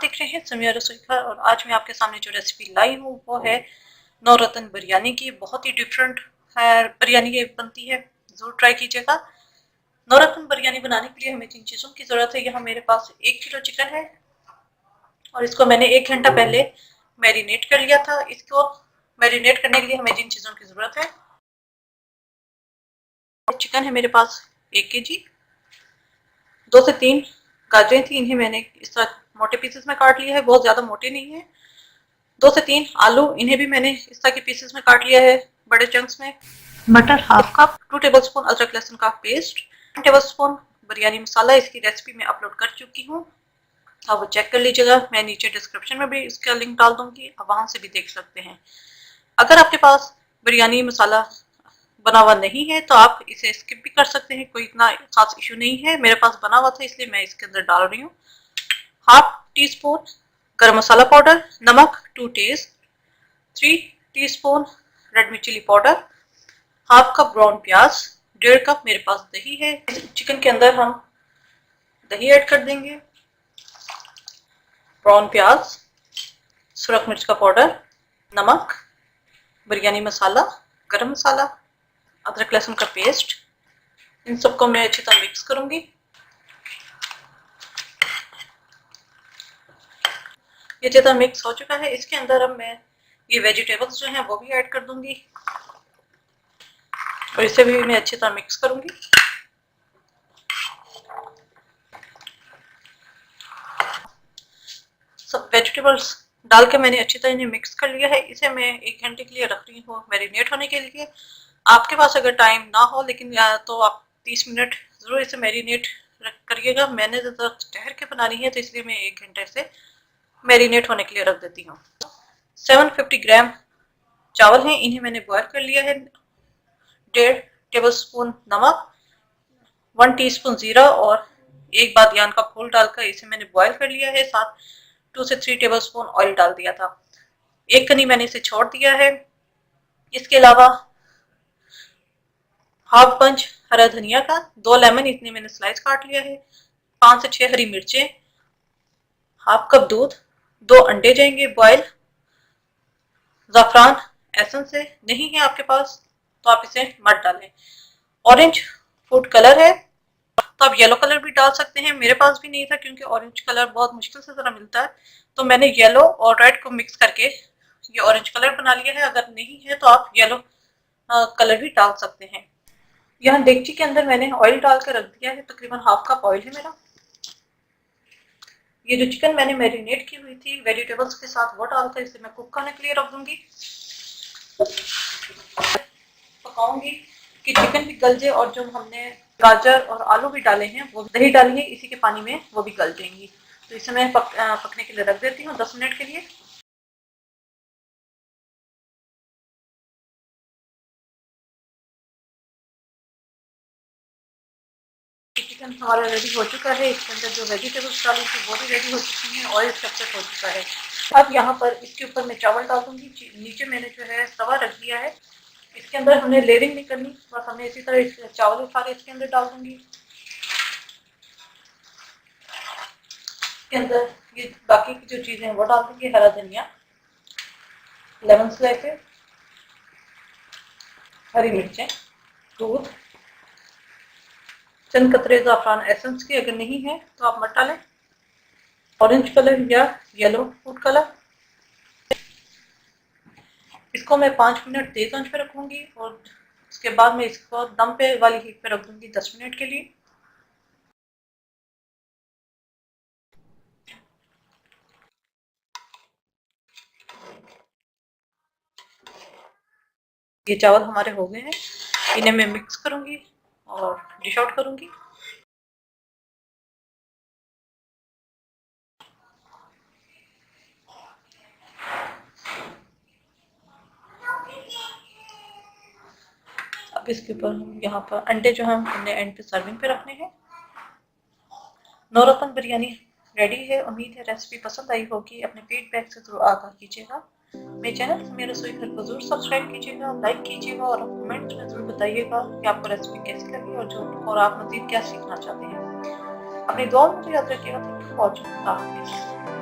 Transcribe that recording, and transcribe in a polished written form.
देख रहे हैं समिया रसोई घर और आज मैं आपके सामने जो रेसिपी लाई हूँ वो है नौरतन बिरयानी की। बहुत ही डिफरेंट है बिरयानी ये बनती है, जरूर ट्राई कीजिएगा। नौरतन बिरयानी बनाने के लिए हमें जिन चीज़ों की ज़रूरत है, यहाँ मेरे पास 1 किलो चिकन है और इसको मैंने 1 घंटा पहले मैरिनेट कर लिया था। इसको मैरिनेट करने के लिए हमें जिन चीज़ों की ज़रूरत है, चिकन है मेरे पास 1 kg, 2 से 3 गाजरें थी, इन्हें मैंने इस तरह मोटे पीसेस में काट लिया है, बहुत ज़्यादा मोटे नहीं है। 2 से 3 आलू, इन्हें भी मैंने इस तरह के पीसेस में काट लिया है, बड़े चंक्स में। मटर हाफ कप, 2 टेबलस्पून अदरक लहसुन का पेस्ट, 1 टेबलस्पून बिरयानी मसाला। इसकी रेसिपी मैं अपलोड कर चुकी हूँ, आप वो चेक कर लीजिएगा। मैं नीचे डिस्क्रिप्शन में भी इसका लिंक डाल दूंगी, आप वहां से भी देख सकते हैं। अगर आपके पास बिरयानी मसाला बना हुआ नहीं है तो आप इसे स्किप भी कर सकते हैं, कोई इतना खास इशू नहीं है। मेरे पास बना हुआ था इसलिए मैं इसके अंदर डाल रही हूँ। Half teaspoon garam masala powder, namak to taste, 3 teaspoon red mirch chilli powder, half cup brown pyaz, 1.5 cup मेरे पास दही है। चिकन के अंदर हम दही ऐड कर देंगे, ब्राउन प्याज, सुरख मिर्च का पाउडर, नमक, बिरयानी मसाला, गरम मसाला, अदरक लहसुन का पेस्ट। इन सबको मैं अच्छी तरह मिक्स करूंगी। ये अच्छी तरह मिक्स हो चुका है। इसके अंदर अब मैं ये वेजिटेबल्स जो हैं वो भी ऐड कर दूंगी और इसे भी मैं अच्छी तरह मिक्स करूंगी। सब वेजिटेबल्स डाल के मैंने अच्छी तरह इन्हें मिक्स कर लिया है। इसे मैं 1 घंटे के लिए रख रही हूँ मैरिनेट होने के लिए। आपके पास अगर टाइम ना हो लेकिन तो आप 30 मिनट ज़रूर इसे मैरिनेट करिएगा। मैंने ज़्यादा ठहर के बनानी है तो इसलिए मैं 1 घंटे से मैरिनेट होने के लिए रख देती हूँ। 750 ग्राम चावल हैं, इन्हें मैंने बॉयल कर लिया है। 1.5 टेबलस्पून नमक, 1 टीस्पून जीरा और 1 बादियान का फूल डालकर इसे मैंने बॉयल कर लिया है। साथ 2 से 3 टेबलस्पून ऑयल डाल दिया था। 1 कनी मैंने इसे छोड़ दिया है। इसके अलावा हाफ पंच हरा धनिया का, 2 लेमन इतने मैंने स्लाइस काट लिया है, 5 से 6 हरी मिर्चें, हाफ कप दूध, 2 अंडे जाएंगे बॉयल। ज़ाफ़रान एसेंस है, नहीं है आपके पास तो आप इसे मत डालें। ऑरेंज फूड कलर है तो आप येलो कलर भी डाल सकते हैं। मेरे पास भी नहीं था क्योंकि ऑरेंज कलर बहुत मुश्किल से ज़रा मिलता है, तो मैंने येलो और रेड को मिक्स करके ये ऑरेंज कलर बना लिया है। अगर नहीं है तो आप येलो कलर भी डाल सकते हैं। यहाँ डेगची के अंदर मैंने ऑयल डाल कर रख दिया है, तकरीबन हाफ कप ऑयल है मेरा। ये जो चिकन मैंने मैरिनेट की हुई थी वेजिटेबल्स के साथ वो डालकर इसे मैं कुक करने के लिए रख दूंगी। पकाऊंगी कि चिकन भी गल जाए और जो हमने गाजर और आलू भी डाले हैं वो दही डाली है इसी के पानी में वो भी गल जाएंगी। तो इसे मैं पकने के लिए रख देती हूँ 10 मिनट के लिए। चिकन हमारा रेडी हो चुका है। इसके अंदर जो वेजिटेबल्स डाली थी वो भी रेडी हो चुकी हैं, ऑयल सेपरेट हो चुका है। अब यहाँ पर इसके ऊपर मैं चावल डाल दूंगी। नीचे मैंने जो है तवा रख दिया है, इसके अंदर हमने लेयरिंग नहीं करनी, बस हमने इसी तरह चावल सारे इसके अंदर डाल दूंगी। इसके अंदर ये बाकी की जो चीजें हैं वो डाल दूंगी, हरा धनिया, लेमन स्लाइसेस, हरी मिर्चें, दूध, चंद कतरे ज़ाफ़रान एसेंस की, अगर नहीं है तो आप मत डालें, ऑरेंज कलर या येलो फूड कलर। इसको मैं 5 मिनट तेज आंच पे रखूंगी और उसके बाद मैं इसको दम पे वाली हीट पे रख दूंगी 10 मिनट के लिए। ये चावल हमारे हो गए हैं, इन्हें मैं मिक्स करूंगी और डिश आउट करूंगी। अब इसके ऊपर हम यहाँ पर अंडे जो हम हमने एंड पे सर्विंग पे रखने हैं। नौरतन बिरयानी रेडी है। उम्मीद है रेसिपी पसंद आई होगी। अपने फीडबैक से जरूर आगाह कीजिएगा। मेरे चैनल मेरे रसोई घर को जरूर सब्सक्राइब कीजिएगा, लाइक कीजिएगा और कमेंट में जरूर बताइएगा कि आपको रेसिपी कैसी लगी और आप मज़ीद क्या सीखना चाहते हैं। अपनी दुआ में याद रखिएगा। Thank you for watching.